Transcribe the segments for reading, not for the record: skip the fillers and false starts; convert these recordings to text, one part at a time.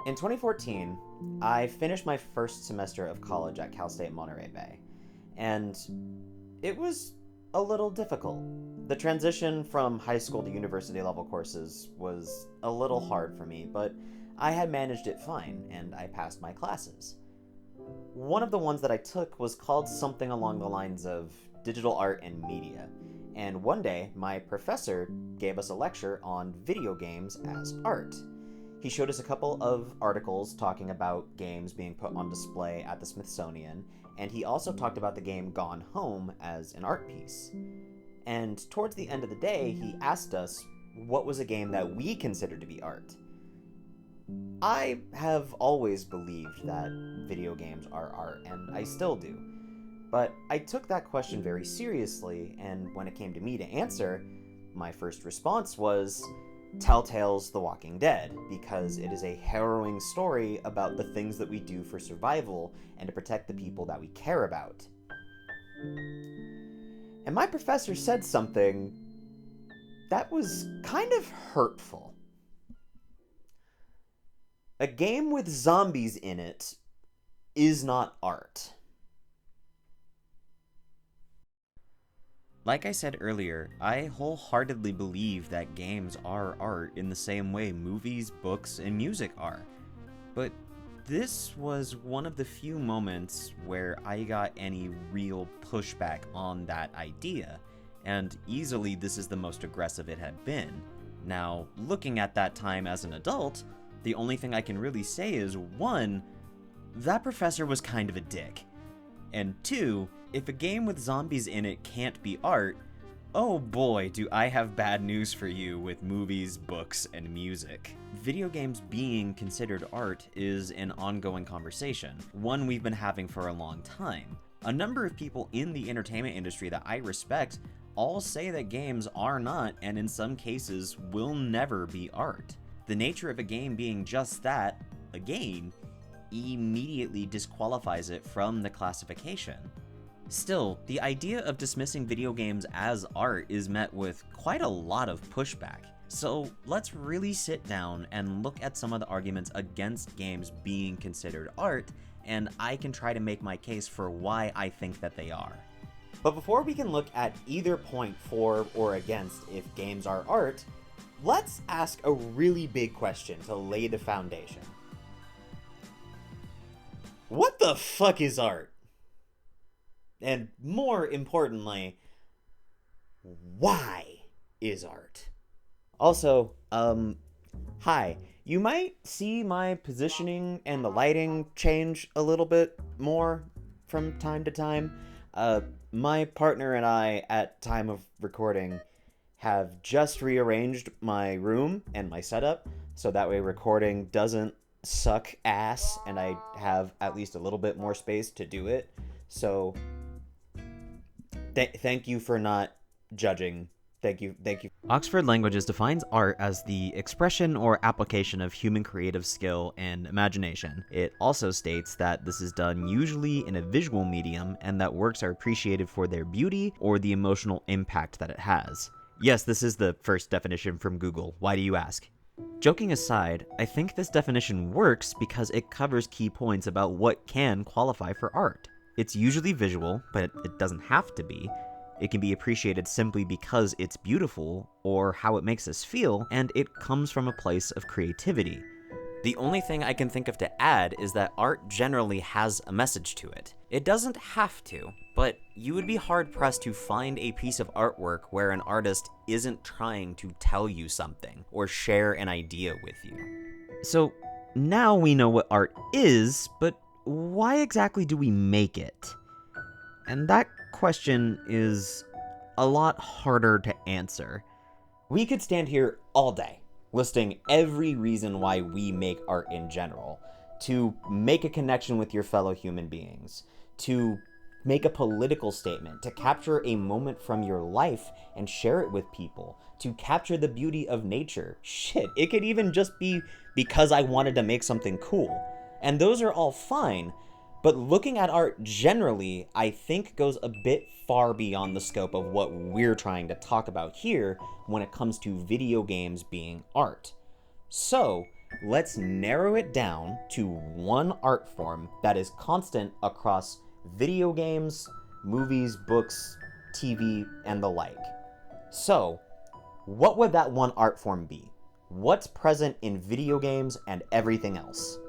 In 2014, I finished my first semester of college at Cal State Monterey Bay, and it was a little difficult. The transition from high school to university level courses was a little hard for me, but I had managed it fine, and I passed my classes. One of the ones that I took was called something along the lines of digital art and media, and one day my professor gave us a lecture on video games as art. He showed us a couple of articles talking about games being put on display at the Smithsonian, and he also talked about the game Gone Home as an art piece. And towards the end of the day, he asked us what was a game that we considered to be art. I have always believed that video games are art, and I still do. But I took that question very seriously, and when it came to me to answer, my first response was Telltale's The Walking Dead, because it is a harrowing story about the things that we do for survival and to protect the people that we care about. And my professor said something that was kind of hurtful. A game with zombies in it is not art. Like I said earlier, I wholeheartedly believe that games are art in the same way movies, books, and music are. But this was one of the few moments where I got any real pushback on that idea, and easily this is the most aggressive it had been. Now, looking at that time as an adult, the only thing I can really say is, 1, that professor was kind of a dick. And 2, if a game with zombies in it can't be art, oh boy, do I have bad news for you with movies, books, and music. Video games being considered art is an ongoing conversation, one we've been having for a long time. A number of people in the entertainment industry that I respect all say that games are not, and in some cases, will never be art. The nature of a game being just that, a game, immediately disqualifies it from the classification. Still, the idea of dismissing video games as art is met with quite a lot of pushback. So let's really sit down and look at some of the arguments against games being considered art, and I can try to make my case for why I think that they are. But before we can look at either point for or against if games are art, let's ask a really big question to lay the foundation. What the fuck is art? And more importantly, why is art? Also, hi. You might see my positioning and the lighting change a little bit more from time to time. My partner and I, at time of recording, have just rearranged my room and my setup, so that way recording doesn't suck ass and I have at least a little bit more space to do it. So thank you for not judging. Thank you. Oxford Languages defines art as the expression or application of human creative skill and imagination. It also states that this is done usually in a visual medium and that works are appreciated for their beauty or the emotional impact that it has. Yes, this is the first definition from Google. Why do you ask? Joking aside, I think this definition works because it covers key points about what can qualify for art. It's usually visual, but it doesn't have to be. It can be appreciated simply because it's beautiful, or how it makes us feel, and it comes from a place of creativity. The only thing I can think of to add is that art generally has a message to it. It doesn't have to, but you would be hard-pressed to find a piece of artwork where an artist isn't trying to tell you something, or share an idea with you. So, now we know what art is, but why exactly do we make it? And that question is a lot harder to answer. We could stand here all day, listing every reason why we make art in general. To make a connection with your fellow human beings, to make a political statement, to capture a moment from your life and share it with people, to capture the beauty of nature. Shit, it could even just be because I wanted to make something cool. And those are all fine, but looking at art generally, I think goes a bit far beyond the scope of what we're trying to talk about here when it comes to video games being art. So, Let's narrow it down to one art form that is constant across video games, movies, books, TV, and the like. So, what would that one art form be? What's present in video games and everything else?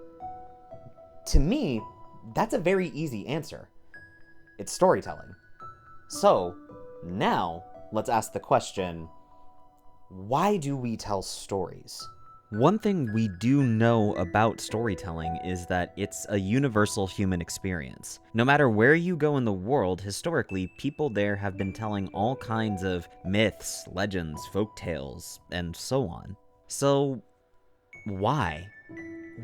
To me, that's a very easy answer. It's storytelling. So, now, let's ask the question, why do we tell stories? One thing we do know about storytelling is that it's a universal human experience. No matter where you go in the world, historically, people there have been telling all kinds of myths, legends, folk tales, and so on. So, why?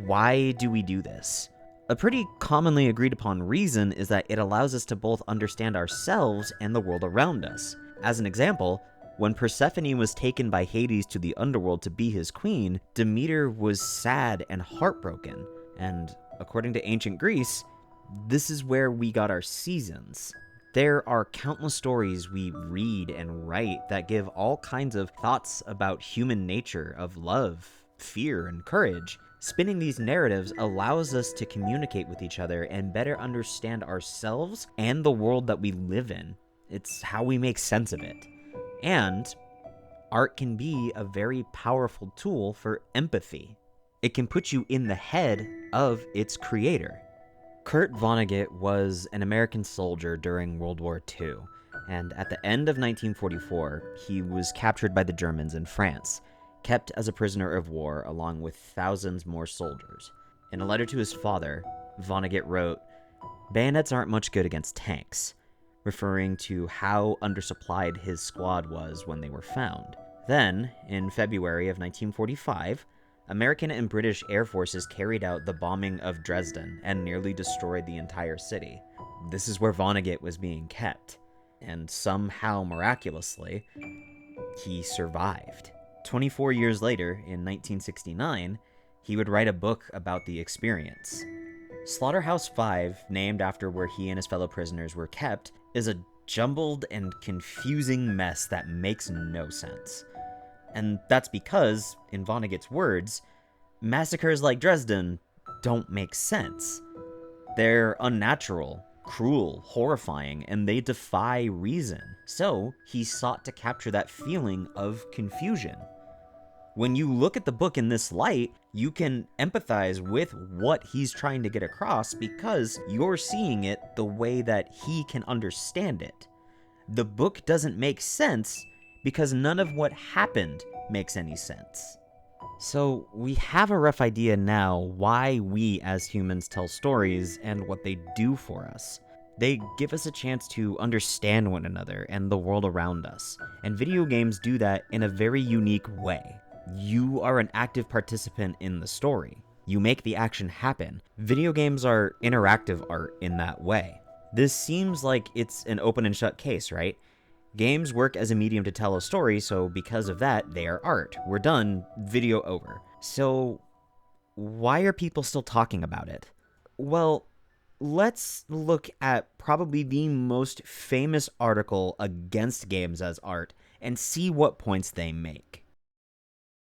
Why do we do this? A pretty commonly agreed upon reason is that it allows us to both understand ourselves and the world around us. As an example, when Persephone was taken by Hades to the underworld to be his queen, Demeter was sad and heartbroken. And according to ancient Greece, this is where we got our seasons. There are countless stories we read and write that give all kinds of thoughts about human nature, of love, fear, and courage. Spinning these narratives allows us to communicate with each other and better understand ourselves and the world that we live in. It's how we make sense of it. And art can be a very powerful tool for empathy. It can put you in the head of its creator. Kurt Vonnegut was an American soldier during World War II, and at the end of 1944, he was captured by the Germans in France, kept as a prisoner of war along with thousands more soldiers. In a letter to his father, Vonnegut wrote, "Bayonets aren't much good against tanks," referring to how undersupplied his squad was when they were found. Then, in February of 1945, American and British air forces carried out the bombing of Dresden and nearly destroyed the entire city. This is where Vonnegut was being kept, and somehow miraculously, he survived. 24 years later, in 1969, he would write a book about the experience. Slaughterhouse 5, named after where he and his fellow prisoners were kept, is a jumbled and confusing mess that makes no sense. And that's because, in Vonnegut's words, massacres like Dresden don't make sense. They're unnatural, cruel, horrifying, and they defy reason. So, he sought to capture that feeling of confusion. When you look at the book in this light, you can empathize with what he's trying to get across because you're seeing it the way that he can understand it. The book doesn't make sense because none of what happened makes any sense. So we have a rough idea now why we as humans tell stories and what they do for us. They give us a chance to understand one another and the world around us, and video games do that in a very unique way. You are an active participant in the story. You make the action happen. Video games are interactive art in that way. This seems like it's an open and shut case, right? Games work as a medium to tell a story, so because of that, they are art. We're done, video over. So, why are people still talking about it? Well, let's look at probably the most famous article against games as art and see what points they make.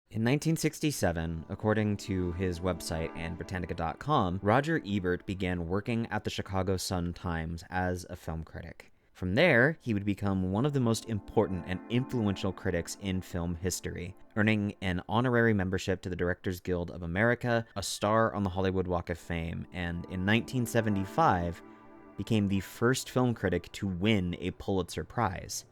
In 1967, according to his website and Britannica.com, Roger Ebert began working at the Chicago Sun-Times as a film critic. From there, he would become one of the most important and influential critics in film history, earning an honorary membership to the Directors Guild of America, a star on the Hollywood Walk of Fame, and in 1975, became the first film critic to win a Pulitzer Prize.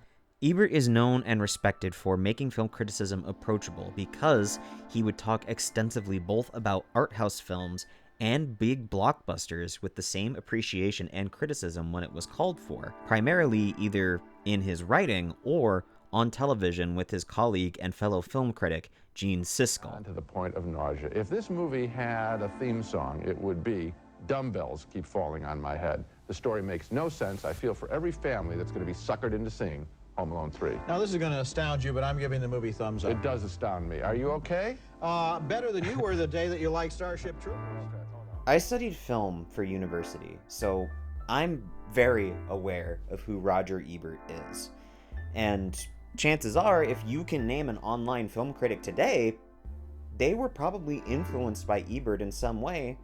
Ebert is known and respected for making film criticism approachable because he would talk extensively both about art house films and big blockbusters with the same appreciation and criticism when it was called for, primarily either in his writing or on television with his colleague and fellow film critic, Gene Siskel. To the point of nausea. If this movie had a theme song, it would be "Dumbbells Keep Falling on My Head." The story makes no sense. I feel for every family that's going to be suckered into seeing Home Alone 3. Now, this is going to astound you, but I'm giving the movie thumbs up. It does astound me. Are you okay? Better than you were the day that you liked Starship Troopers. I studied film for university, so I'm very aware of who Roger Ebert is. And chances are, if you can name an online film critic today, they were probably influenced by Ebert in some way,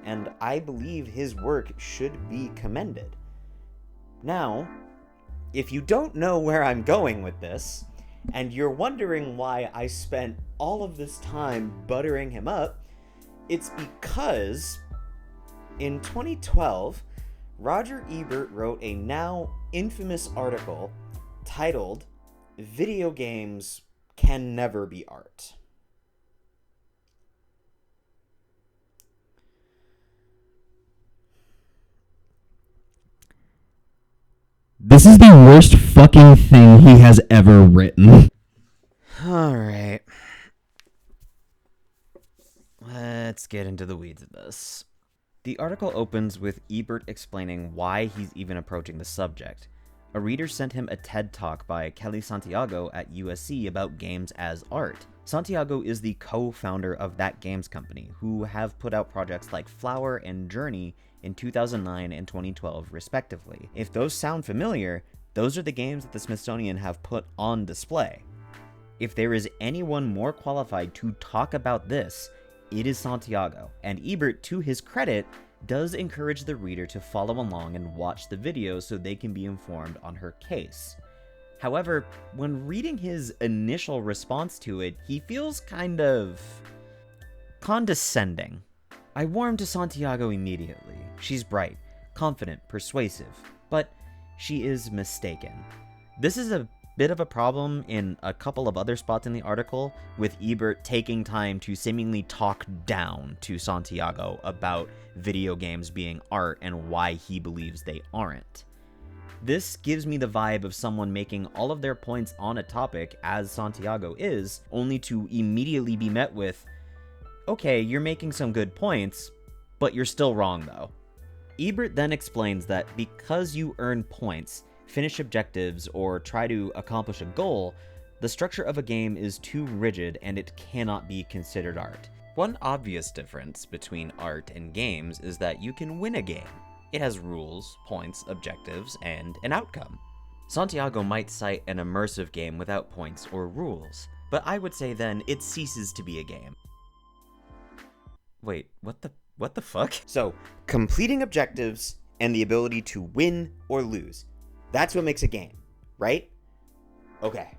and I believe his work should be commended. Now, if you don't know where I'm going with this, and you're wondering why I spent all of this time buttering him up, it's because in 2012, Roger Ebert wrote a now infamous article titled, "Video Games Can Never Be Art." This is the worst fucking thing he has ever written. Alright. Let's get into the weeds of this. The article opens with Ebert explaining why he's even approaching the subject. A reader sent him a TED Talk by Kelly Santiago at USC about games as art. Santiago is the co-founder of That Games Company, who have put out projects like Flower and Journey in 2009 and 2012 respectively. If those sound familiar, those are the games that the Smithsonian have put on display. If there is anyone more qualified to talk about this, it is Santiago, and Ebert, to his credit, does encourage the reader to follow along and watch the video so they can be informed on her case. However, when reading his initial response to it, he feels kind of condescending. I warmed to Santiago immediately. She's bright, confident, persuasive, but she is mistaken. This is a bit of a problem in a couple of other spots in the article, with Ebert taking time to seemingly talk down to Santiago about video games being art and why he believes they aren't. This gives me the vibe of someone making all of their points on a topic, as Santiago is, only to immediately be met with, "Okay, you're making some good points, but you're still wrong though." Ebert then explains that because you earn points, finish objectives, or try to accomplish a goal, the structure of a game is too rigid and it cannot be considered art. One obvious difference between art and games is that you can win a game. It has rules, points, objectives, and an outcome. Santiago might cite an immersive game without points or rules, but I would say then it ceases to be a game. Wait, what the fuck? So, completing objectives and the ability to win or lose. That's what makes a game, right? Okay.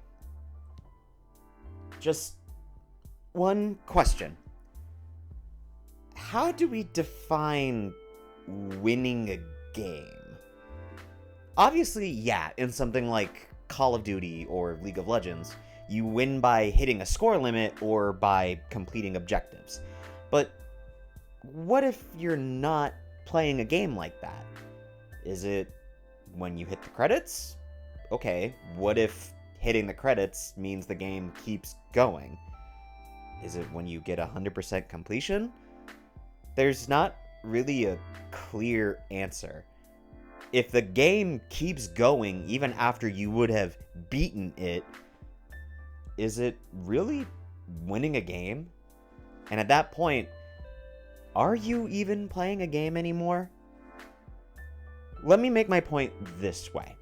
Just one question. How do we define winning a game? Obviously, yeah, in something like Call of Duty or League of Legends, you win by hitting a score limit or by completing objectives. But what if you're not playing a game like that? Is it when you hit the credits? Okay, what if hitting the credits means the game keeps going? Is it when you get 100% completion? There's not really a clear answer. If the game keeps going even after you would have beaten it, is it really winning a game? And at that point, are you even playing a game anymore? Let me make my point this way.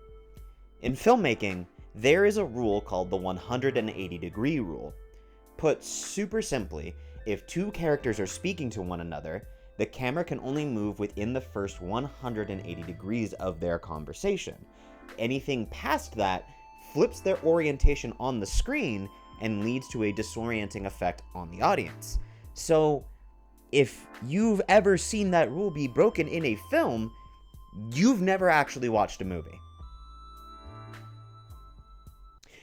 In filmmaking, there is a rule called the 180-degree rule. Put super simply, if two characters are speaking to one another, the camera can only move within the first 180 degrees of their conversation. Anything past that flips their orientation on the screen and leads to a disorienting effect on the audience. So, if you've ever seen that rule be broken in a film, you've never actually watched a movie.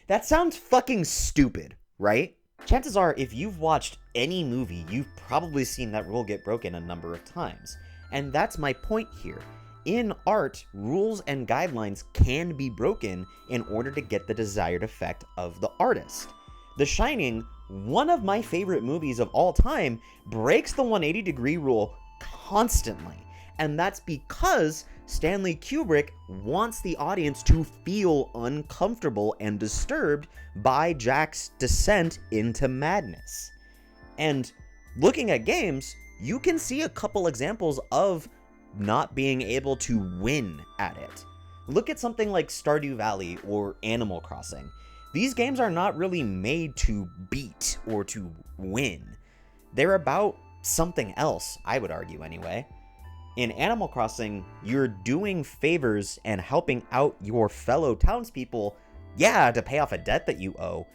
That sounds fucking stupid, right? Chances are, if you've watched any movie, you've probably seen that rule get broken a number of times. And that's my point here. In art, rules and guidelines can be broken in order to get the desired effect of the artist. The Shining, one of my favorite movies of all time, breaks the 180-degree rule constantly. And that's because Stanley Kubrick wants the audience to feel uncomfortable and disturbed by Jack's descent into madness. And looking at games, you can see a couple examples of not being able to win at it. Look at something like Stardew Valley or Animal Crossing. These games are not really made to beat or to win. they're about something else, I would argue anyway. In Animal Crossing, you're doing favors and helping out your fellow townspeople, yeah, to pay off a debt that you owe,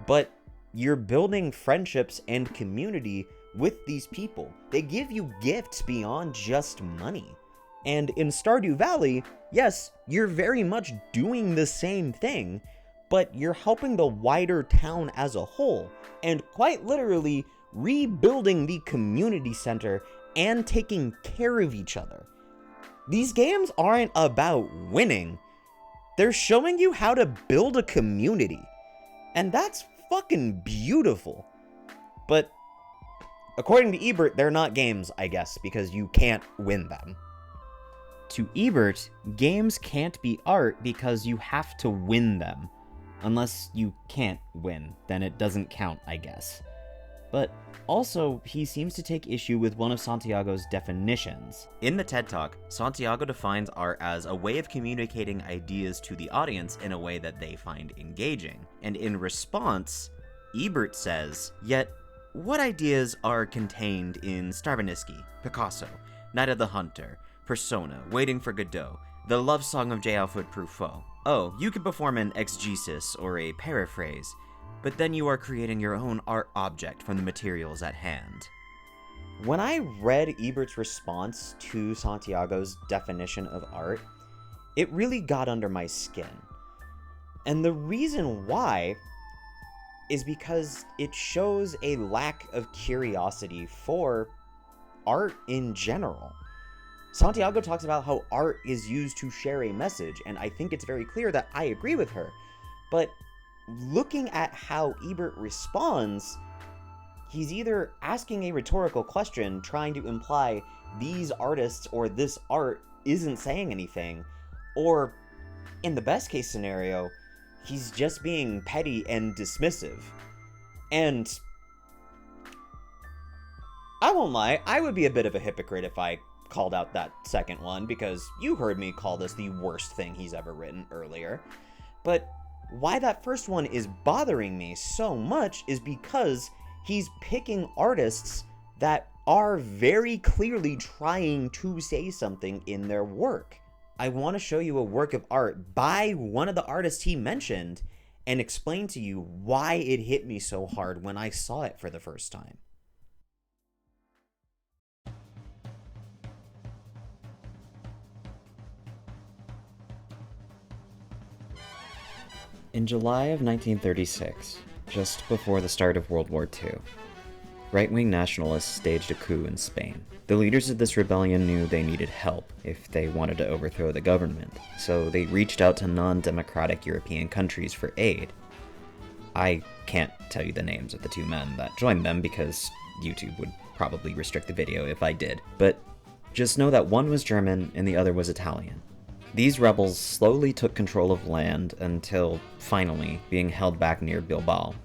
but you're building friendships and community with these people. They give you gifts beyond just money. And in Stardew Valley, yes, you're very much doing the same thing, but you're helping the wider town as a whole, and quite literally rebuilding the community center and taking care of each other. These games aren't about winning. They're showing you how to build a community. And that's fucking beautiful. But according to Ebert, they're not games, I guess, because you can't win them. To Ebert, games can't be art because you have to win them. Unless you can't win, then it doesn't count, I guess. But also, he seems to take issue with one of Santiago's definitions. In the TED Talk, Santiago defines art as a way of communicating ideas to the audience in a way that they find engaging. And in response, Ebert says, yet, what ideas are contained in Stravinsky, Picasso, Night of the Hunter, Persona, Waiting for Godot, The Love Song of J. Alfred Prufroy? Oh, you can perform an exegesis or a paraphrase, but then you are creating your own art object from the materials at hand. When I read Ebert's response to Santiago's definition of art, it really got under my skin. And the reason why is because it shows a lack of curiosity for art in general. Santiago talks about how art is used to share a message, and I think it's very clear that I agree with her. But looking at how Ebert responds, he's either asking a rhetorical question trying to imply these artists or this art isn't saying anything, or in the best case scenario, he's just being petty and dismissive. And I won't lie, I would be a bit of a hypocrite if I called out that second one, because you heard me call this the worst thing he's ever written earlier. But why that first one is bothering me so much is because he's picking artists that are very clearly trying to say something in their work. I want to show you a work of art by one of the artists he mentioned and explain to you why it hit me so hard when I saw it for the first time. In July of 1936, just before the start of World War II, right-wing nationalists staged a coup in Spain. The leaders of this rebellion knew they needed help if they wanted to overthrow the government, so they reached out to non-democratic European countries for aid. I can't tell you the names of the two men that joined them because YouTube would probably restrict the video if I did, but just know that one was German and the other was Italian. These rebels slowly took control of land until, finally, being held back near Bilbao.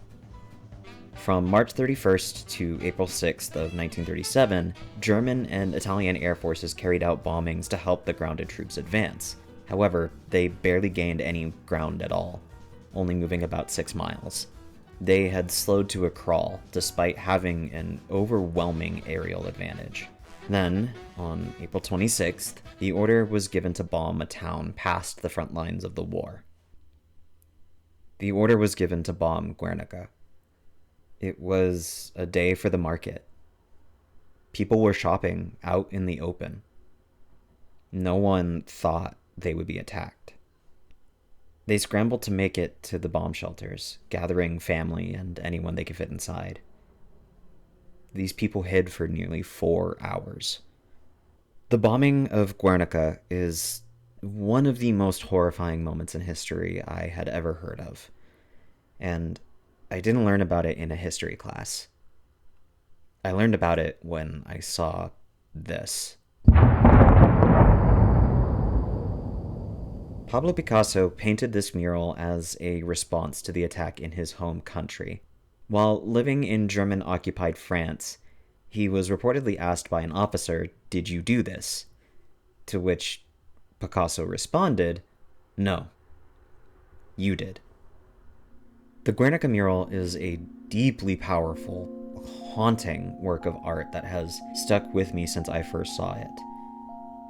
From March 31st to April 6th of 1937, German and Italian air forces carried out bombings to help the grounded troops advance. However, they barely gained any ground at all, only moving about 6 miles. They had slowed to a crawl, despite having an overwhelming aerial advantage. Then, on April 26th, the order was given to bomb a town past the front lines of the war. The order was given to bomb Guernica. It was a day for the market. People were shopping out in the open. No one thought they would be attacked. They scrambled to make it to the bomb shelters, gathering family and anyone they could fit inside. These people hid for nearly 4 hours. The bombing of Guernica is one of the most horrifying moments in history I had ever heard of, and I didn't learn about it in a history class. I learned about it when I saw this. Pablo Picasso painted this mural as a response to the attack in his home country. While living in German-occupied France, he was reportedly asked by an officer, "Did you do this?" To which Picasso responded, "No, you did." The Guernica mural is a deeply powerful, haunting work of art that has stuck with me since I first saw it.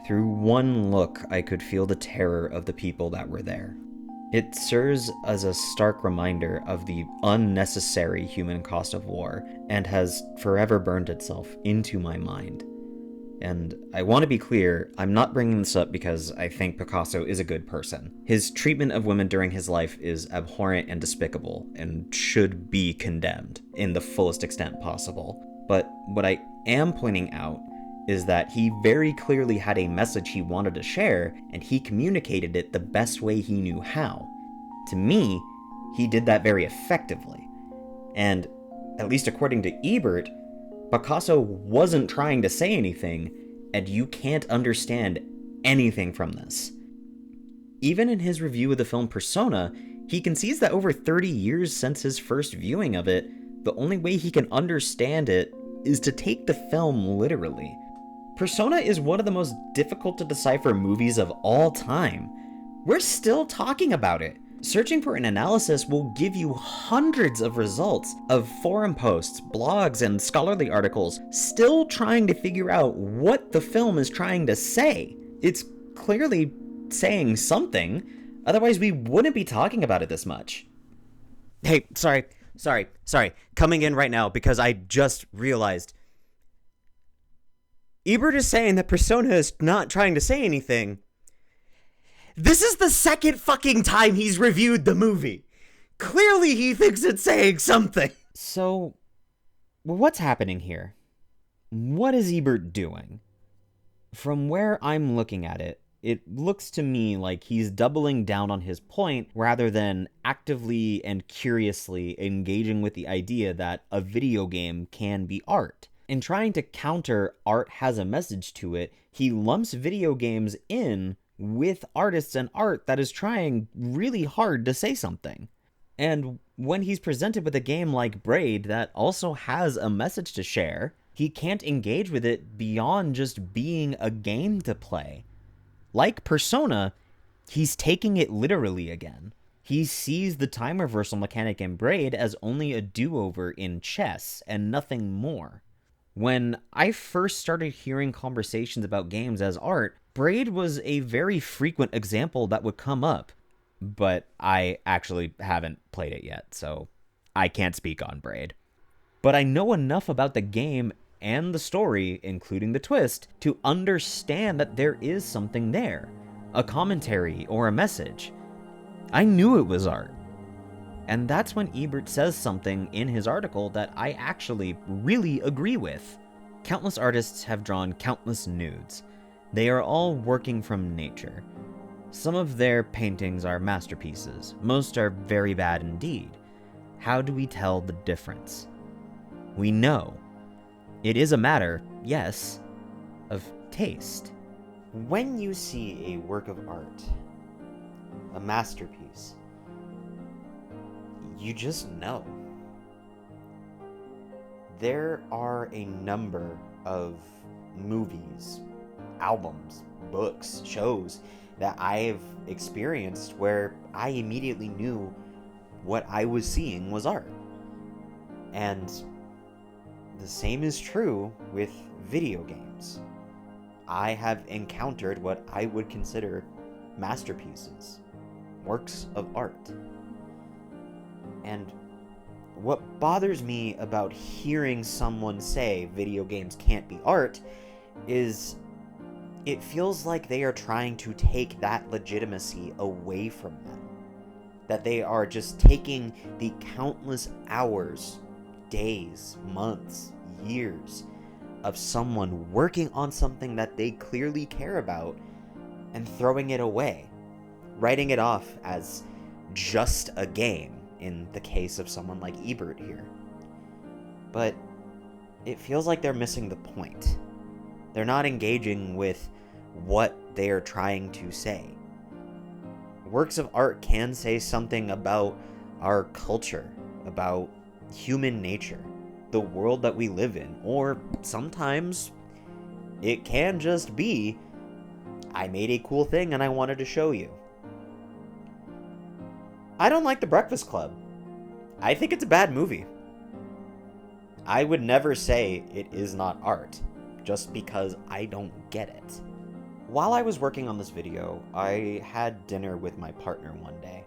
Through one look, I could feel the terror of the people that were there. It serves as a stark reminder of the unnecessary human cost of war, and has forever burned itself into my mind. And I want to be clear, I'm not bringing this up because I think Picasso is a good person. His treatment of women during his life is abhorrent and despicable, and should be condemned in the fullest extent possible. But what I am pointing out is that he very clearly had a message he wanted to share, and he communicated it the best way he knew how. To me, he did that very effectively. And, at least according to Ebert, Picasso wasn't trying to say anything, and you can't understand anything from this. Even in his review of the film Persona, he concedes that over 30 years since his first viewing of it, the only way he can understand it is to take the film literally. Persona is one of the most difficult to decipher movies of all time. We're still talking about it. Searching for an analysis will give you hundreds of results of forum posts, blogs, and scholarly articles still trying to figure out what the film is trying to say. It's clearly saying something, otherwise we wouldn't be talking about it this much. Hey, sorry. Coming in right now because I just realized Ebert is saying that Persona is not trying to say anything. This is the second fucking time he's reviewed the movie. Clearly he thinks it's saying something. So, what's happening here? What is Ebert doing? From where I'm looking at it, it looks to me like he's doubling down on his point rather than actively and curiously engaging with the idea that a video game can be art. In trying to counter art has a message to it, he lumps video games in with artists and art that is trying really hard to say something. And when he's presented with a game like Braid that also has a message to share, he can't engage with it beyond just being a game to play. Like Persona, he's taking it literally again. He sees the time reversal mechanic in Braid as only a do-over in chess and nothing more. When I first started hearing conversations about games as art, Braid was a very frequent example that would come up, but I actually haven't played it yet, so I can't speak on Braid. But I know enough about the game and the story, including the twist, to understand that there is something there, a commentary or a message. I knew it was art. And that's when Ebert says something in his article that I actually really agree with. Countless artists have drawn countless nudes. They are all working from nature. Some of their paintings are masterpieces. Most are very bad indeed. How do we tell the difference? We know. It is a matter, yes, of taste. When you see a work of art, a masterpiece, you just know. There are a number of movies, albums, books, shows that I've experienced where I immediately knew what I was seeing was art. And the same is true with video games. I have encountered what I would consider masterpieces, works of art. And what bothers me about hearing someone say video games can't be art is it feels like they are trying to take that legitimacy away from them. That they are just taking the countless hours, days, months, years of someone working on something that they clearly care about and throwing it away, writing it off as just a game in the case of someone like Ebert here. But it feels like they're missing the point. They're not engaging with what they are trying to say. Works of art can say something about our culture, about human nature, the world that we live in, or sometimes it can just be, I made a cool thing and I wanted to show you. I don't like The Breakfast Club. I think it's a bad movie. I would never say it is not art, just because I don't get it. While I was working on this video, I had dinner with my partner one day,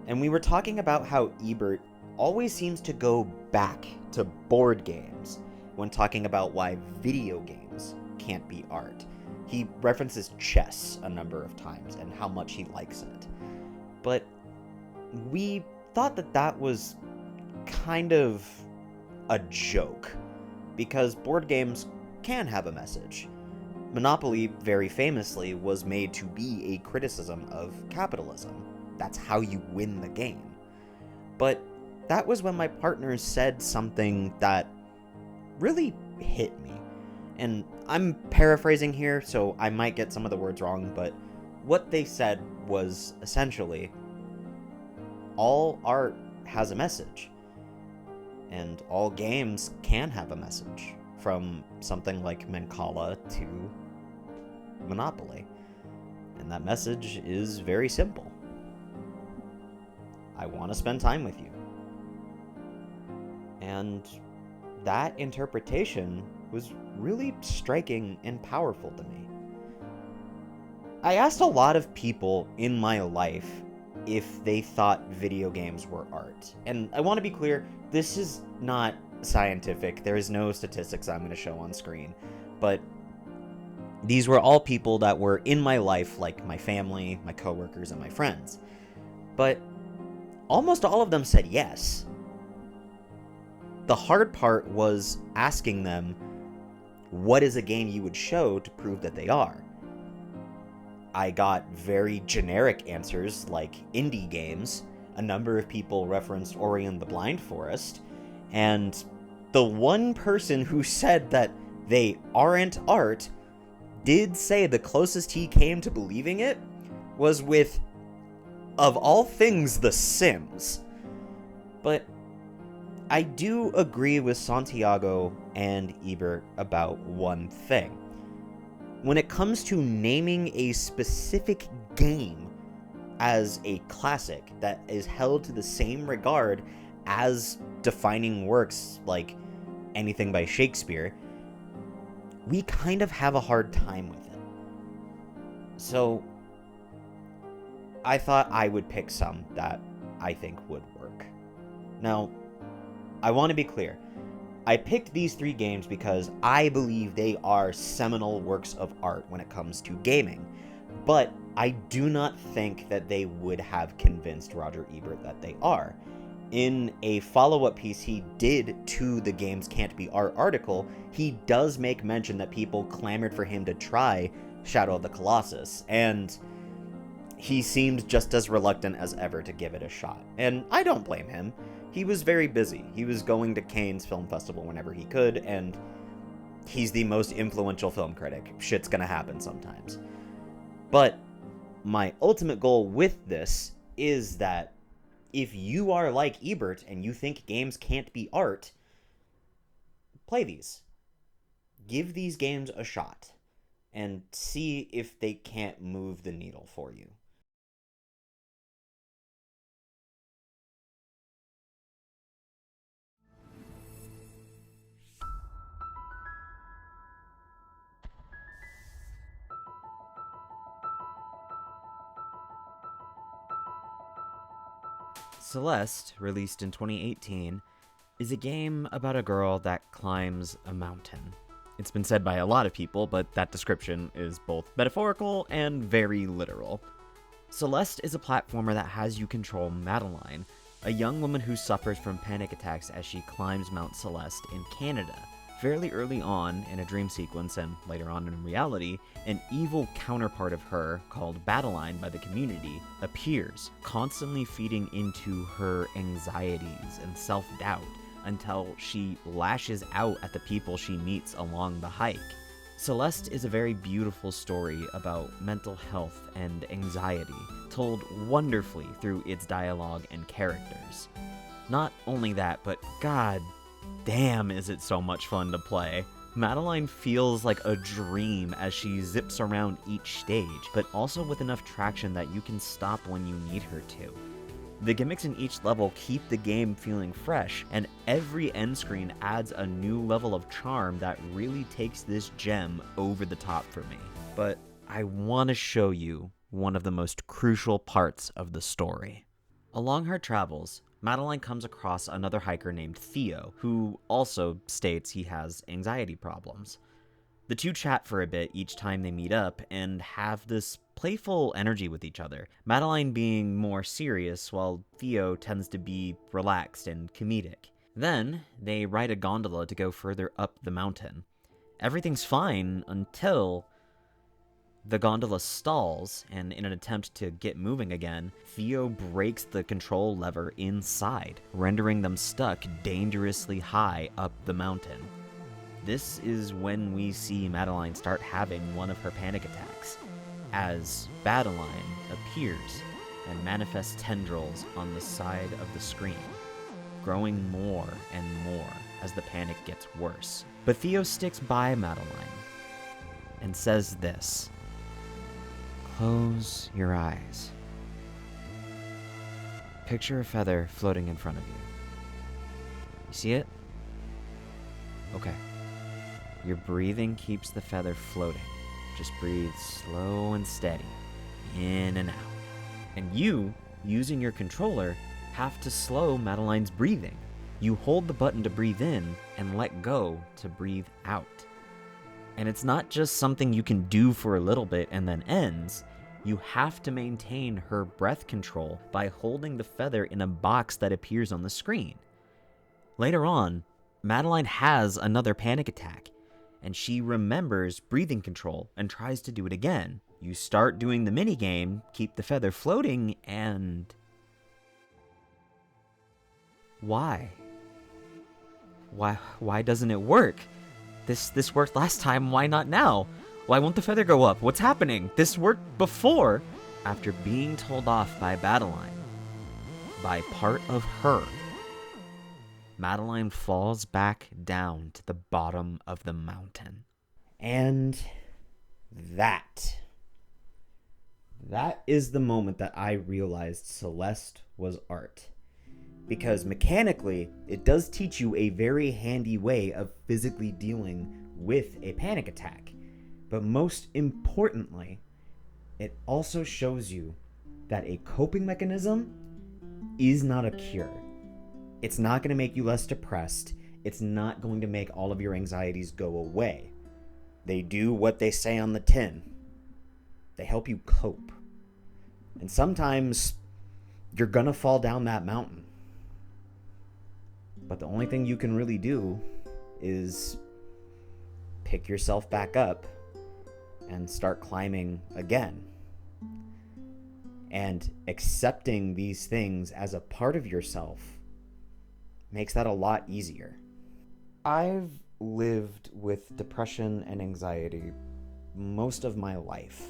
and we were talking about how Ebert always seems to go back to board games when talking about why video games can't be art. He references chess a number of times and how much he likes it. But we thought that that was kind of a joke, because board games can have a message. Monopoly, very famously, was made to be a criticism of capitalism. That's how you win the game. But that was when my partner said something that really hit me. And I'm paraphrasing here, so I might get some of the words wrong, but what they said was essentially, all art has a message, and all games can have a message, from something like Mancala to Monopoly. And that message is very simple. I want to spend time with you. And that interpretation was really striking and powerful to me. I asked a lot of people in my life if they thought video games were art. And I want to be clear, this is not scientific. There is no statistics I'm going to show on screen. But these were all people that were in my life, like my family, my coworkers, and my friends. But almost all of them said yes. The hard part was asking them, what is a game you would show to prove that they are? I got very generic answers like indie games. A number of people referenced Ori and the Blind Forest. And the one person who said that they aren't art did say the closest he came to believing it was with, of all things, The Sims. But I do agree with Santiago and Ebert about one thing. When it comes to naming a specific game as a classic that is held to the same regard as defining works like anything by Shakespeare, we kind of have a hard time with it. So I thought I would pick some that I think would work. Now, I want to be clear. I picked these 3 games because I believe they are seminal works of art when it comes to gaming, but I do not think that they would have convinced Roger Ebert that they are. In a follow-up piece he did to the Games Can't Be Art article, he does make mention that people clamored for him to try Shadow of the Colossus, and he seemed just as reluctant as ever to give it a shot. And I don't blame him. He was very busy. He was going to Cannes Film Festival whenever he could, and he's the most influential film critic. Shit's gonna happen sometimes. But my ultimate goal with this is that if you are like Ebert and you think games can't be art, play these. Give these games a shot and see if they can't move the needle for you. Celeste, released in 2018, is a game about a girl that climbs a mountain. It's been said by a lot of people, but that description is both metaphorical and very literal. Celeste is a platformer that has you control Madeline, a young woman who suffers from panic attacks as she climbs Mount Celeste in Canada. Fairly early on, in a dream sequence and later on in reality, an evil counterpart of her, called Badeline by the community, appears, constantly feeding into her anxieties and self-doubt until she lashes out at the people she meets along the hike. Celeste is a very beautiful story about mental health and anxiety, told wonderfully through its dialogue and characters. Not only that, but god damn is it so much fun to play. Madeline feels like a dream as she zips around each stage, but also with enough traction that you can stop when you need her to. The gimmicks in each level keep the game feeling fresh, and every end screen adds a new level of charm that really takes this gem over the top for me. But I want to show you one of the most crucial parts of the story. Along her travels, Madeline comes across another hiker named Theo, who also states he has anxiety problems. The two chat for a bit each time they meet up and have this playful energy with each other, Madeline being more serious while Theo tends to be relaxed and comedic. Then, they ride a gondola to go further up the mountain. Everything's fine until the gondola stalls, and in an attempt to get moving again, Theo breaks the control lever inside, rendering them stuck dangerously high up the mountain. This is when we see Madeline start having one of her panic attacks, as Madeline appears and manifests tendrils on the side of the screen, growing more and more as the panic gets worse. But Theo sticks by Madeline and says this: "Close your eyes. Picture a feather floating in front of you. You see it? Okay. Your breathing keeps the feather floating. Just breathe slow and steady, in and out. And you, using your controller, have to slow Madeline's breathing. You hold the button to breathe in and let go to breathe out. And it's not just something you can do for a little bit and then ends. You have to maintain her breath control by holding the feather in a box that appears on the screen. Later on, Madeline has another panic attack, and she remembers breathing control and tries to do it again. You start doing the minigame, keep the feather floating, and... Why? Why doesn't it work? This worked last time, why not now? Why won't the feather go up? What's happening? This worked before. After being told off by Madeline, by part of her, Madeline falls back down to the bottom of the mountain. And that is the moment that I realized Celeste was art. Because mechanically, it does teach you a very handy way of physically dealing with a panic attack. But most importantly, it also shows you that a coping mechanism is not a cure. It's not going to make you less depressed. It's not going to make all of your anxieties go away. They do what they say on the tin. They help you cope. And sometimes you're going to fall down that mountain. But the only thing you can really do is pick yourself back up and start climbing again. And accepting these things as a part of yourself makes that a lot easier. I've lived with depression and anxiety most of my life.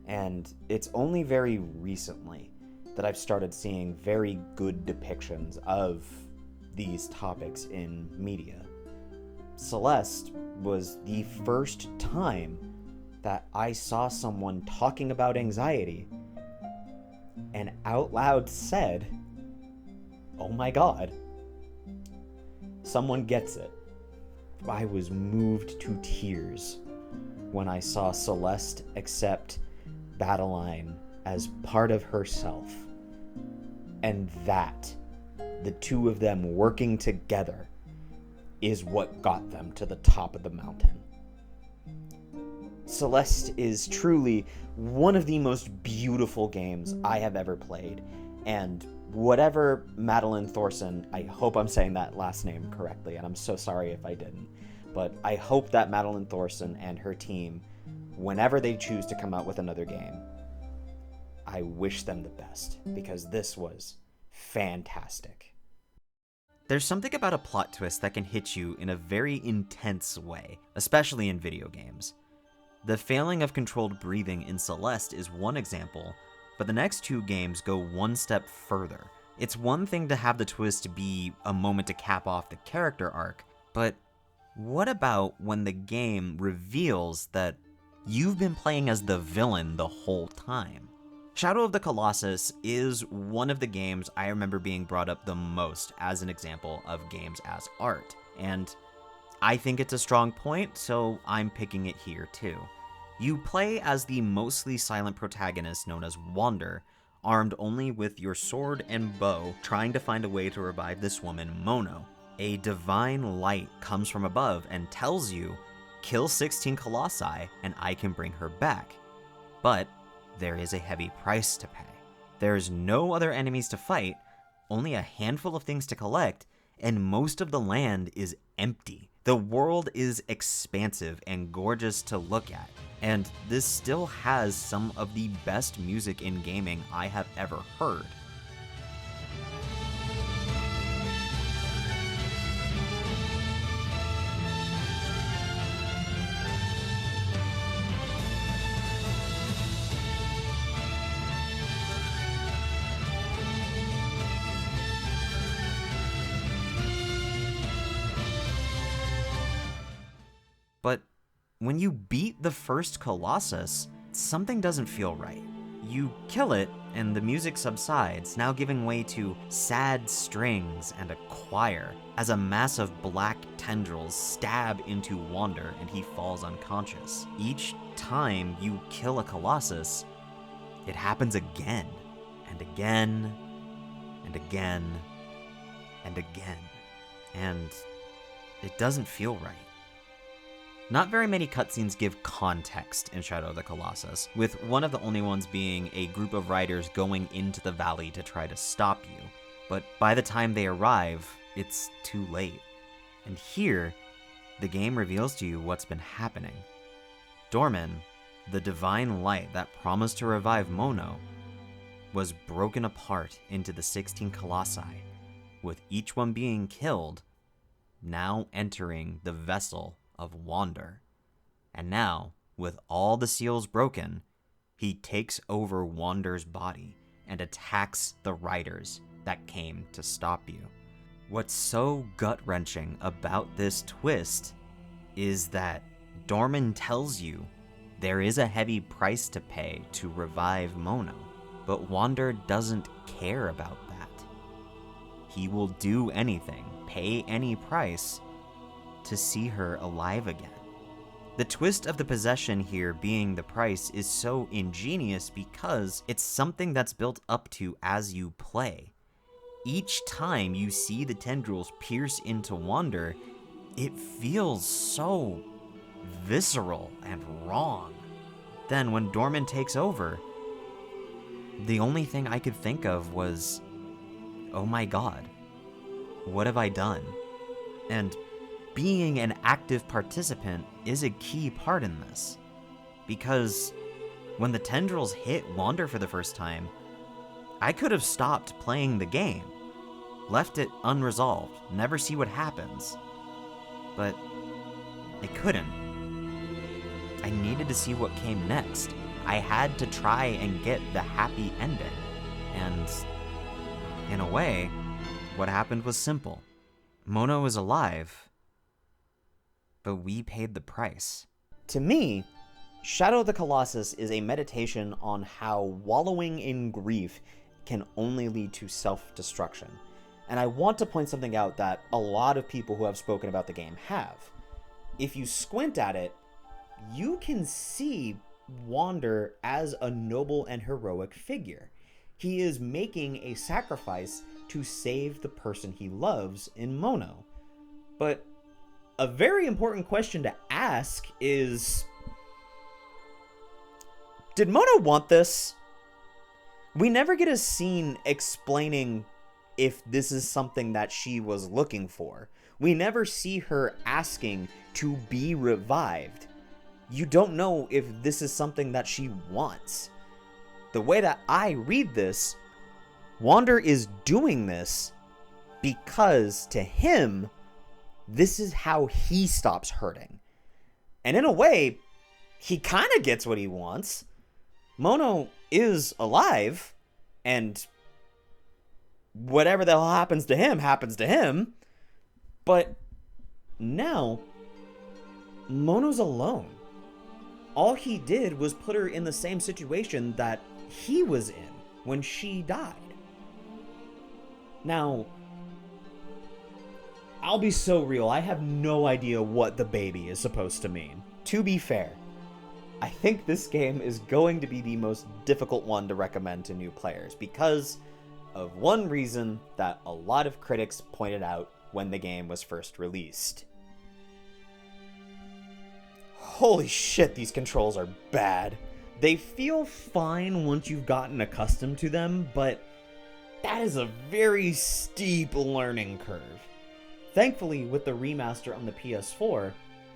And it's only very recently that I've started seeing very good depictions of these topics in media. Celeste was the first time that I saw someone talking about anxiety and out loud said, "Oh my God, someone gets it." I was moved to tears when I saw Celeste accept Madeline as part of herself. And that, the two of them working together, is what got them to the top of the mountain. Celeste is truly one of the most beautiful games I have ever played, and whatever Madeline Thorson, I hope I'm saying that last name correctly, and I'm so sorry if I didn't, but I hope that Madeline Thorson and her team, whenever they choose to come out with another game, I wish them the best, because this was fantastic. There's something about a plot twist that can hit you in a very intense way, especially in video games. The failing of controlled breathing in Celeste is one example, but the next two games go one step further. It's one thing to have the twist be a moment to cap off the character arc, but what about when the game reveals that you've been playing as the villain the whole time? Shadow of the Colossus is one of the games I remember being brought up the most as an example of games as art, and I think it's a strong point, so I'm picking it here too. You play as the mostly silent protagonist known as Wander, armed only with your sword and bow, trying to find a way to revive this woman, Mono. A divine light comes from above and tells you, kill 16 Colossi and I can bring her back. But there is a heavy price to pay. There's no other enemies to fight, only a handful of things to collect, and most of the land is empty. The world is expansive and gorgeous to look at, and this still has some of the best music in gaming I have ever heard. But when you beat the first Colossus, something doesn't feel right. You kill it, and the music subsides, now giving way to sad strings and a choir, as a mass of black tendrils stab into Wander and he falls unconscious. Each time you kill a Colossus, it happens again, and again, and again, and again. And it doesn't feel right. Not very many cutscenes give context in Shadow of the Colossus, with one of the only ones being a group of riders going into the valley to try to stop you. But by the time they arrive, it's too late. And here, the game reveals to you what's been happening. Dorman, the divine light that promised to revive Mono, was broken apart into the 16 Colossi, with each one being killed, now entering the vessel of Wander. And now, with all the seals broken, he takes over Wander's body and attacks the riders that came to stop you. What's so gut-wrenching about this twist is that Dorman tells you there is a heavy price to pay to revive Mono, but Wander doesn't care about that. He will do anything, pay any price, to see her alive again. The twist of the possession here being the price is so ingenious because it's something that's built up to as you play. Each time you see the tendrils pierce into Wander, it feels so visceral and wrong. Then when Dorman takes over, the only thing I could think of was, oh my god, what have I done? And being an active participant is a key part in this, because when the tendrils hit Wander for the first time, I could have stopped playing the game, left it unresolved, never see what happens, but I couldn't. I needed to see what came next. I had to try and get the happy ending, and in a way, what happened was simple. Mono is alive, but we paid the price. To me, Shadow of the Colossus is a meditation on how wallowing in grief can only lead to self-destruction. And I want to point something out that a lot of people who have spoken about the game have. If you squint at it, you can see Wander as a noble and heroic figure. He is making a sacrifice to save the person he loves in Mono. But a very important question to ask is, did Mono want this? We never get a scene explaining if this is something that she was looking for. We never see her asking to be revived. You don't know if this is something that she wants. The way that I read this, Wander is doing this because to him, this is how he stops hurting. And in a way, he kind of gets what he wants. Mono is alive, and whatever the hell happens to him. But now, Mono's alone. All he did was put her in the same situation that he was in when she died. Now, I'll be so real, I have no idea what the baby is supposed to mean. To be fair, I think this game is going to be the most difficult one to recommend to new players because of one reason that a lot of critics pointed out when the game was first released. Holy shit, these controls are bad. They feel fine once you've gotten accustomed to them, but that is a very steep learning curve. Thankfully, with the remaster on the PS4,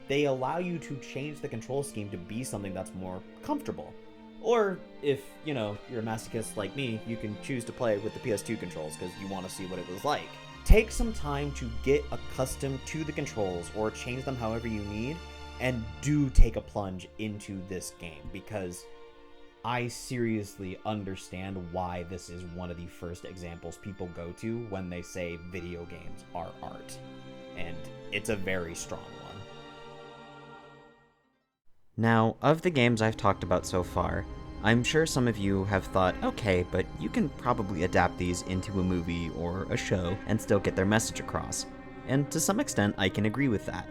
they allow you to change the control scheme to be something that's more comfortable. Or, if, you're a masochist like me, you can choose to play with the PS2 controls because you want to see what it was like. Take some time to get accustomed to the controls or change them however you need, and do take a plunge into this game because I seriously understand why this is one of the first examples people go to when they say video games are art. And it's a very strong one. Now, of the games I've talked about so far, I'm sure some of you have thought, okay, but you can probably adapt these into a movie or a show and still get their message across. And to some extent, I can agree with that.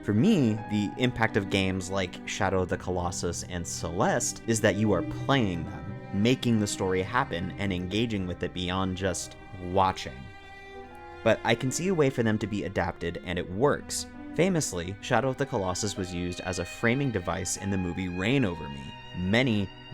For me, the impact of games like Shadow of the Colossus and Celeste is that you are playing them, making the story happen, and engaging with it beyond just watching. But I can see a way for them to be adapted, and it works. Famously, Shadow of the Colossus was used as a framing device in the movie Reign Over Me.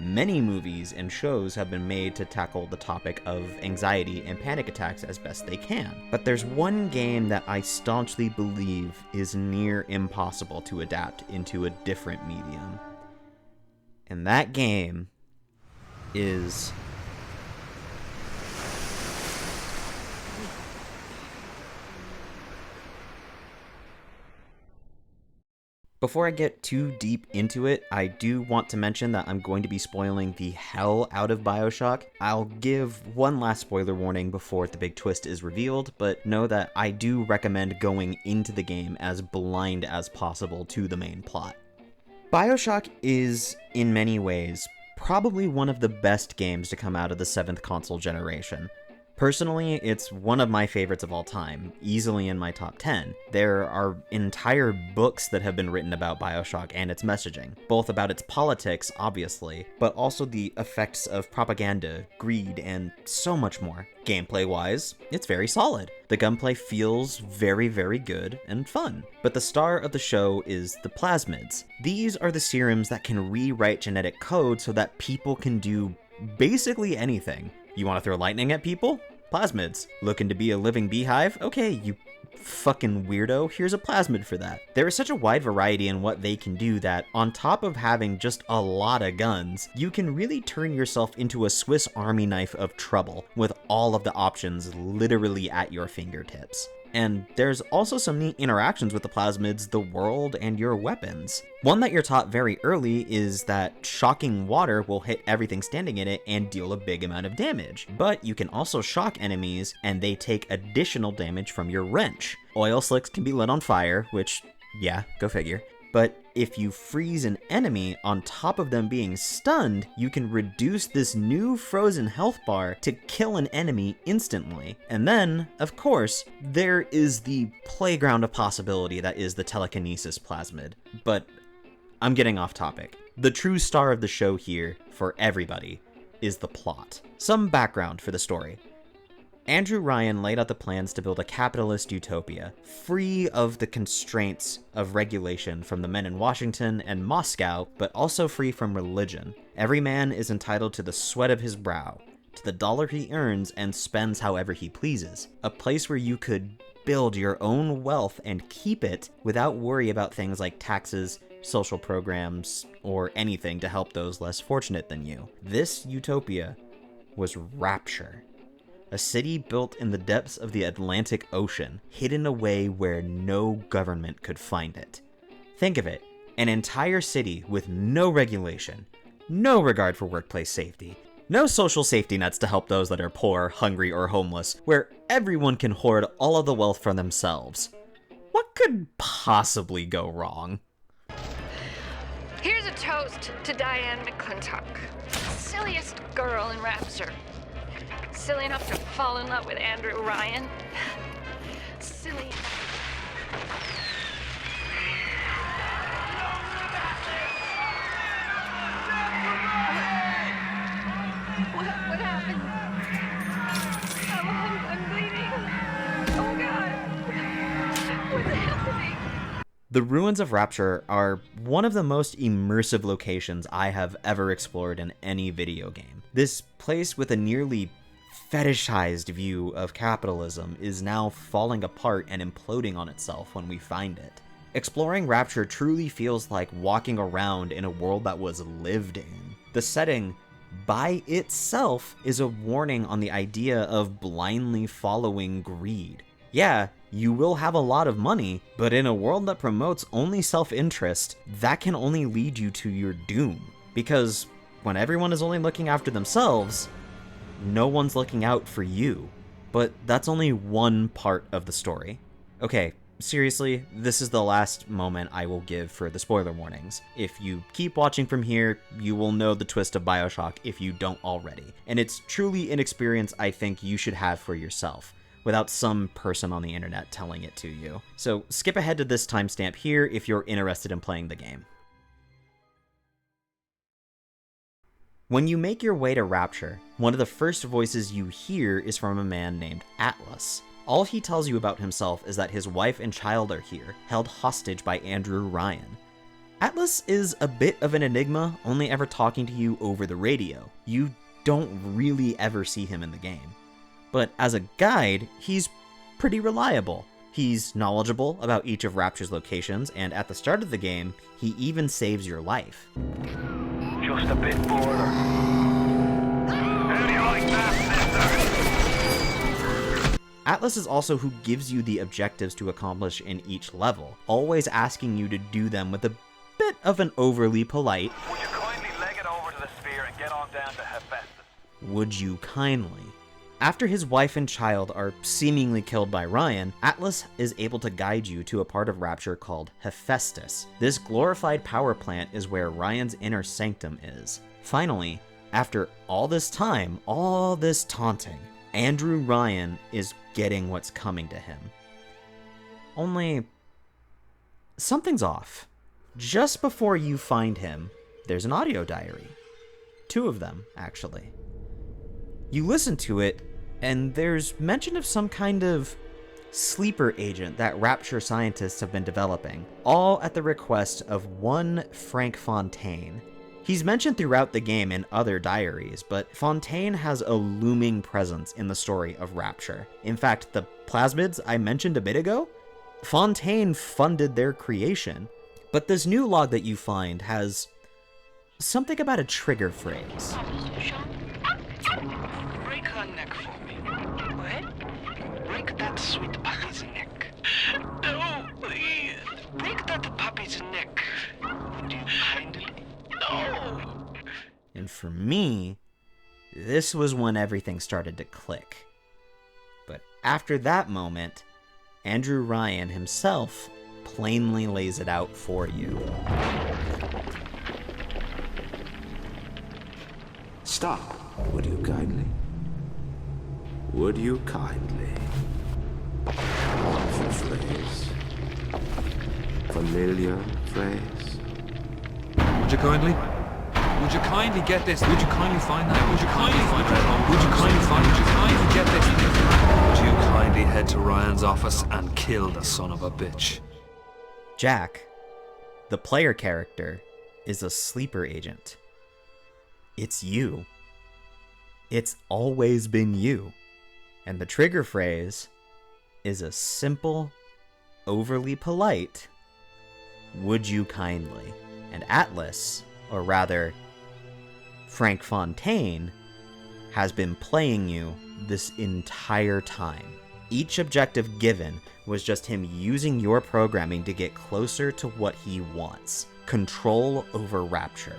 Many movies and shows have been made to tackle the topic of anxiety and panic attacks as best they can. But there's one game that I staunchly believe is near impossible to adapt into a different medium. And that game is Before I get too deep into it, I do want to mention that I'm going to be spoiling the hell out of Bioshock. I'll give one last spoiler warning before the big twist is revealed, but know that I do recommend going into the game as blind as possible to the main plot. Bioshock is, in many ways, probably one of the best games to come out of the 7th console generation. Personally, it's one of my favorites of all time, easily in my top 10. There are entire books that have been written about Bioshock and its messaging, both about its politics, obviously, but also the effects of propaganda, greed, and so much more. Gameplay-wise, it's very solid. The gunplay feels very, very good and fun. But the star of the show is the plasmids. These are the serums that can rewrite genetic code so that people can do basically anything. You want to throw lightning at people? Plasmids. Looking to be a living beehive? Okay, you fucking weirdo, here's a plasmid for that. There is such a wide variety in what they can do that, on top of having just a lot of guns, you can really turn yourself into a Swiss Army knife of trouble, with all of the options literally at your fingertips. And there's also some neat interactions with the plasmids, the world, and your weapons. One that you're taught very early is that shocking water will hit everything standing in it and deal a big amount of damage. But you can also shock enemies, and they take additional damage from your wrench. Oil slicks can be lit on fire, which, yeah, go figure. But if you freeze an enemy on top of them being stunned, you can reduce this new frozen health bar to kill an enemy instantly. And then, of course, there is the playground of possibility that is the telekinesis plasmid. But I'm getting off topic. The true star of the show here, for everybody, is the plot. Some background for the story. Andrew Ryan laid out the plans to build a capitalist utopia, free of the constraints of regulation from the men in Washington and Moscow, but also free from religion. Every man is entitled to the sweat of his brow, to the dollar he earns and spends however he pleases. A place where you could build your own wealth and keep it without worry about things like taxes, social programs, or anything to help those less fortunate than you. This utopia was Rapture. A city built in the depths of the Atlantic Ocean, hidden away where no government could find it. Think of it, an entire city with no regulation, no regard for workplace safety, no social safety nets to help those that are poor, hungry, or homeless, where everyone can hoard all of the wealth for themselves. What could possibly go wrong? Here's a toast to Diane McClintock, silliest girl in Rapture. Silly enough to fall in love with Andrew Ryan. Silly. What happened? I'm bleeding. Oh God. What's happening? The ruins of Rapture are one of the most immersive locations I have ever explored in any video game. This place with a nearly fetishized view of capitalism is now falling apart and imploding on itself when we find it. Exploring Rapture truly feels like walking around in a world that was lived in. The setting, by itself, is a warning on the idea of blindly following greed. Yeah, you will have a lot of money, but in a world that promotes only self-interest, that can only lead you to your doom. Because when everyone is only looking after themselves, no one's looking out for you. But that's only one part of the story. Okay, seriously, this is the last moment I will give for the spoiler warnings. If you keep watching from here, you will know the twist of Bioshock if you don't already. And it's truly an experience I think you should have for yourself, without some person on the internet telling it to you. So skip ahead to this timestamp here if you're interested in playing the game. When you make your way to Rapture, one of the first voices you hear is from a man named Atlas. All he tells you about himself is that his wife and child are here, held hostage by Andrew Ryan. Atlas is a bit of an enigma, only ever talking to you over the radio. You don't really ever see him in the game. But as a guide, he's pretty reliable. He's knowledgeable about each of Rapture's locations, and at the start of the game, he even saves your life. Just a bit border. How do you like that, mister? Atlas is also who gives you the objectives to accomplish in each level, always asking you to do them with a bit of an overly polite, Would you kindly leg it over to the sphere and get on down to Hephaestus? "Would you kindly?" After his wife and child are seemingly killed by Ryan, Atlas is able to guide you to a part of Rapture called Hephaestus. This glorified power plant is where Ryan's inner sanctum is. Finally, after all this time, all this taunting, Andrew Ryan is getting what's coming to him. Only, something's off. Just before you find him, there's an audio diary. 2 of them, actually. You listen to it, and there's mention of some kind of sleeper agent that Rapture scientists have been developing, all at the request of one Frank Fontaine. He's mentioned throughout the game in other diaries, but Fontaine has a looming presence in the story of Rapture. In fact, the plasmids I mentioned a bit ago, Fontaine funded their creation. But this new log that you find has something about a trigger phrase. Break her neck for me. What? Break that sweet puppy's neck. No, please. Break that puppy's neck. Would you kindly? No. And for me, this was when everything started to click. But after that moment, Andrew Ryan himself plainly lays it out for you. Stop, would you kindly? Would you kindly? Powerful phrase. Familiar phrase. Would you kindly? Would you kindly get this? Would you kindly find that? Would you kindly find that? Would you kindly find? Would you kindly get this? Would you kindly head to Ryan's office and kill the son of a bitch? Jack, the player character, is a sleeper agent. It's you. It's always been you. And the trigger phrase is a simple, overly polite, "Would you kindly?" And Atlas, or rather, Frank Fontaine, has been playing you this entire time. Each objective given was just him using your programming to get closer to what he wants: control over Rapture,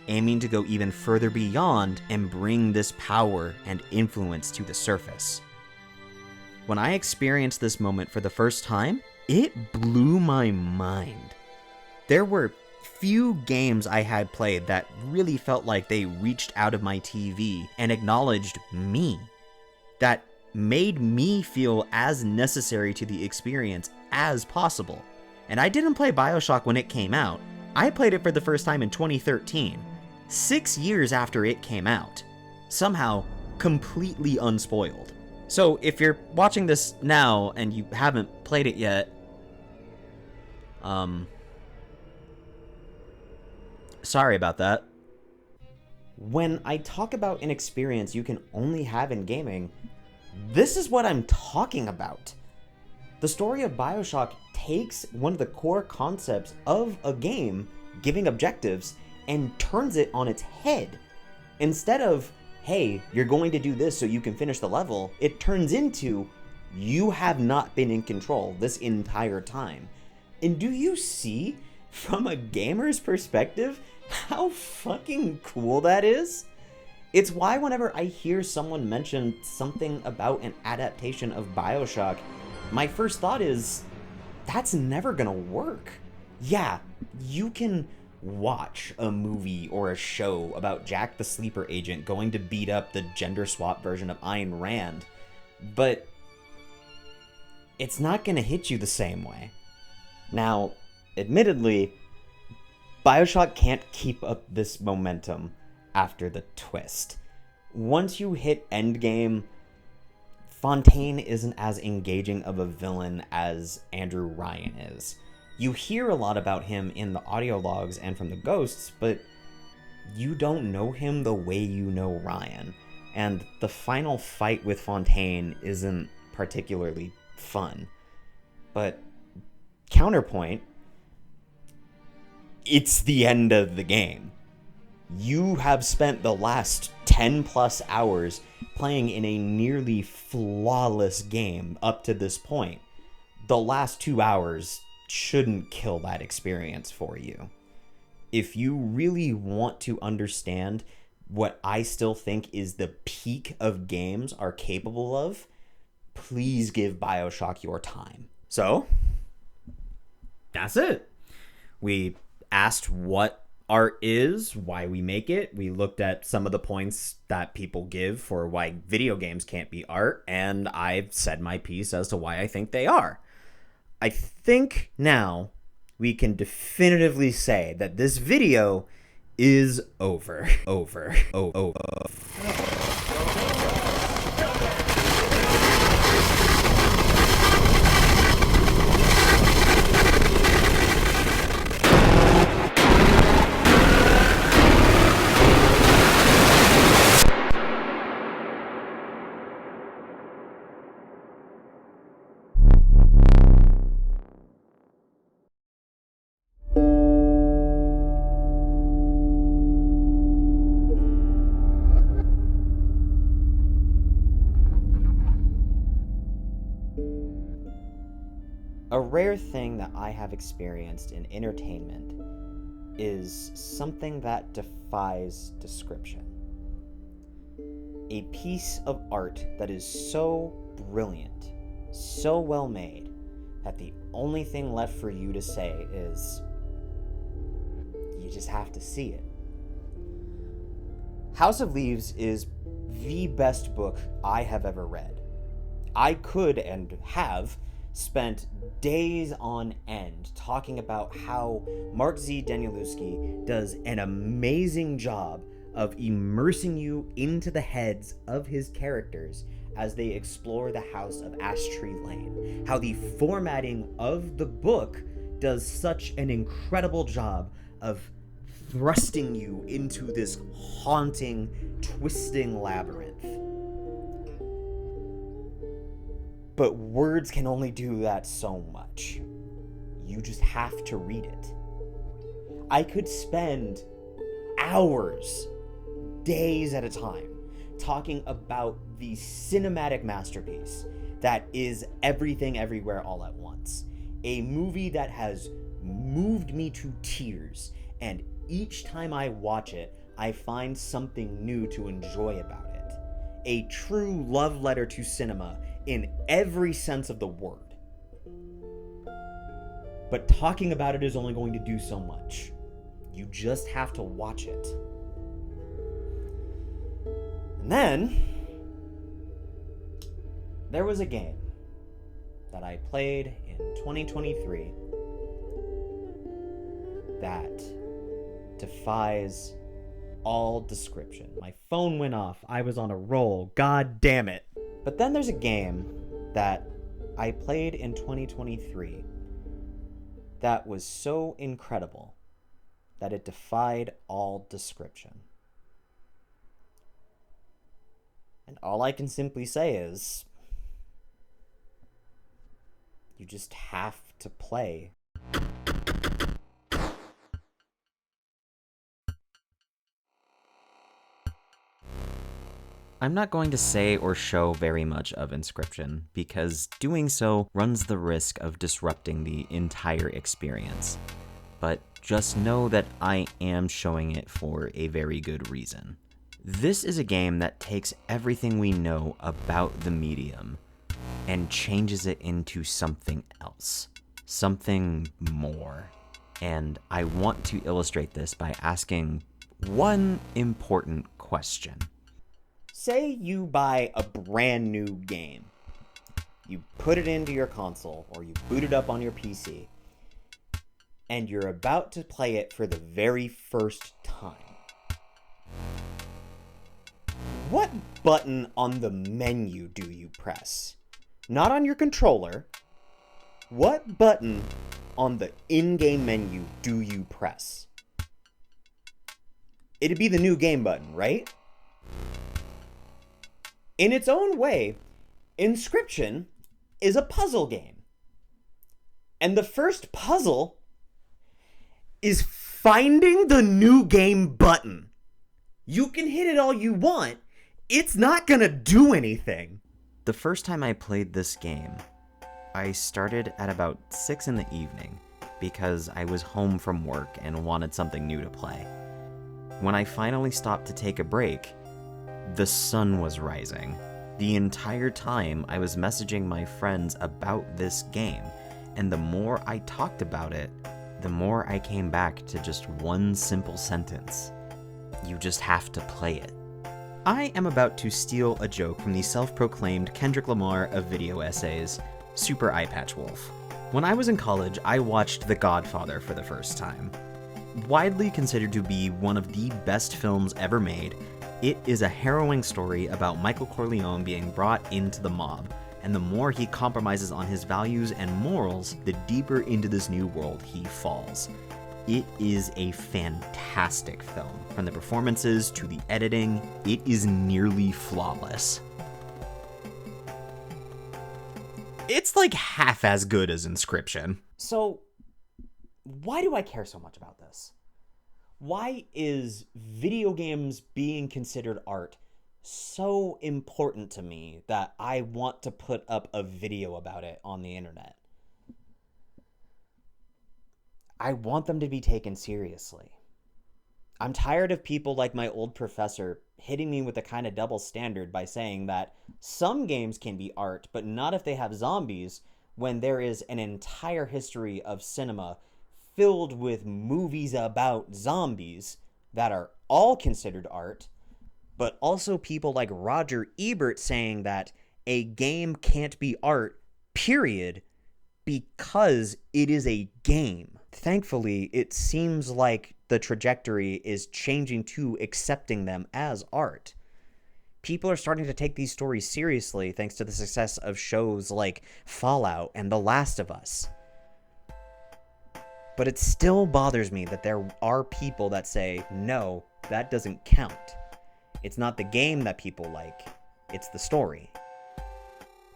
aiming to go even further beyond and bring this power and influence to the surface. When I experienced this moment for the first time, it blew my mind. There were few games I had played that really felt like they reached out of my TV and acknowledged me, that made me feel as necessary to the experience as possible. And I didn't play Bioshock when it came out. I played it for the first time in 2013, 6 years after it came out, somehow completely unspoiled. So if you're watching this now and you haven't played it yet, sorry about that. When I talk about an experience you can only have in gaming, this is what I'm talking about. The story of Bioshock takes one of the core concepts of a game, giving objectives, and turns it on its head. Instead of, hey, you're going to do this so you can finish the level, it turns into, you have not been in control this entire time. And do you see, from a gamer's perspective, how fucking cool that is? It's why whenever I hear someone mention something about an adaptation of Bioshock, my first thought is, that's never gonna work. Yeah, you can watch a movie or a show about Jack the Sleeper Agent going to beat up the gender swap version of Ayn Rand, but it's not gonna hit you the same way. Now, admittedly, Bioshock can't keep up this momentum after the twist. Once you hit Endgame, Fontaine isn't as engaging of a villain as Andrew Ryan is. You hear a lot about him in the audio logs and from the ghosts, but you don't know him the way you know Ryan. And the final fight with Fontaine isn't particularly fun. But counterpoint, it's the end of the game. You have spent the last 10 plus hours playing in a nearly flawless game up to this point. The last 2 hours shouldn't kill that experience for you. If you really want to understand what I still think is the peak of games are capable of, please give Bioshock your time. So, that's it. We asked what art is, why we make it. We looked at some of the points that people give for why video games can't be art, and I've said my piece as to why I think they are. I think now we can definitively say that this video is over. Over. A rare thing that I have experienced in entertainment is something that defies description. A piece of art that is so brilliant, so well made, that the only thing left for you to say is, you just have to see it. House of Leaves is the best book I have ever read. I could and have spent days on end talking about how Mark Z. Danielewski does an amazing job of immersing you into the heads of his characters as they explore the house of Ash Tree Lane. How the formatting of the book does such an incredible job of thrusting you into this haunting, twisting labyrinth. But words can only do that so much. You just have to read it. I could spend hours, days at a time, talking about the cinematic masterpiece that is Everything Everywhere All at Once. A movie that has moved me to tears, and each time I watch it, I find something new to enjoy about it. A true love letter to cinema in every sense of the word. But talking about it is only going to do so much. You just have to watch it. And then there was a game that I played in 2023 that defies all description. My phone went off. I was on a roll. God damn it. But then there's a game that I played in 2023 that was so incredible that it defied all description. And all I can simply say is, you just have to play. I'm not going to say or show very much of Inscription, because doing so runs the risk of disrupting the entire experience. But just know that I am showing it for a very good reason. This is a game that takes everything we know about the medium and changes it into something else, something more. And I want to illustrate this by asking one important question. Say you buy a brand new game. You put it into your console, or you boot it up on your PC, and you're about to play it for the very first time. What button on the menu do you press? Not on your controller. What button on the in-game menu do you press? It'd be the new game button, right? In its own way, Inscription is a puzzle game. And the first puzzle is finding the new game button. You can hit it all you want. It's not gonna do anything. The first time I played this game, I started at about 6 in the evening because I was home from work and wanted something new to play. When I finally stopped to take a break, the sun was rising. The entire time I was messaging my friends about this game, and the more I talked about it, the more I came back to just one simple sentence. You just have to play it. I am about to steal a joke from the self-proclaimed Kendrick Lamar of video essays, Super Eyepatch Wolf. When I was in college, I watched The Godfather for the first time. Widely considered to be one of the best films ever made, it is a harrowing story about Michael Corleone being brought into the mob, and the more he compromises on his values and morals, the deeper into this new world he falls. It is a fantastic film. From the performances to the editing, it is nearly flawless. It's like half as good as Inscription. So, why do I care so much about this? Why is video games being considered art so important to me that I want to put up a video about it on the internet? I want them to be taken seriously. I'm tired of people like my old professor hitting me with a kind of double standard by saying that some games can be art, but not if they have zombies, when there is an entire history of cinema filled with movies about zombies that are all considered art, but also people like Roger Ebert saying that a game can't be art, period, because it is a game. Thankfully, it seems like the trajectory is changing to accepting them as art. People are starting to take these stories seriously thanks to the success of shows like Fallout and The Last of Us. But it still bothers me that there are people that say, no, that doesn't count. It's not the game that people like, it's the story.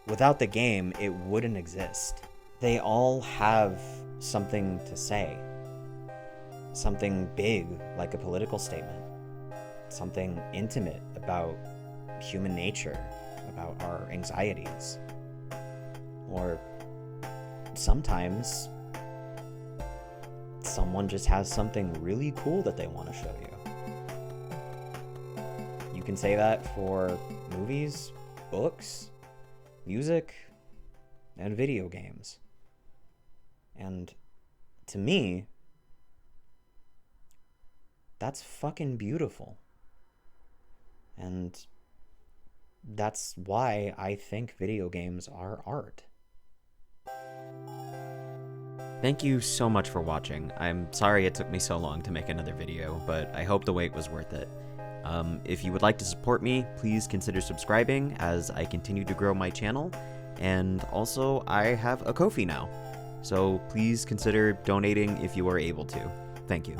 Without the game, it wouldn't exist. They all have something to say. Something big, like a political statement. Something intimate about human nature, about our anxieties. Or sometimes someone just has something really cool that they want to show you. You can say that for movies, books, music, and video games. And to me, That's fucking beautiful. And that's why I think video games are art. Thank you so much for watching. I'm sorry it took me so long to make another video, but I hope the wait was worth it. If you would like to support me, please consider subscribing as I continue to grow my channel, and also I have a Ko-fi now, so please consider donating if you are able to. Thank you.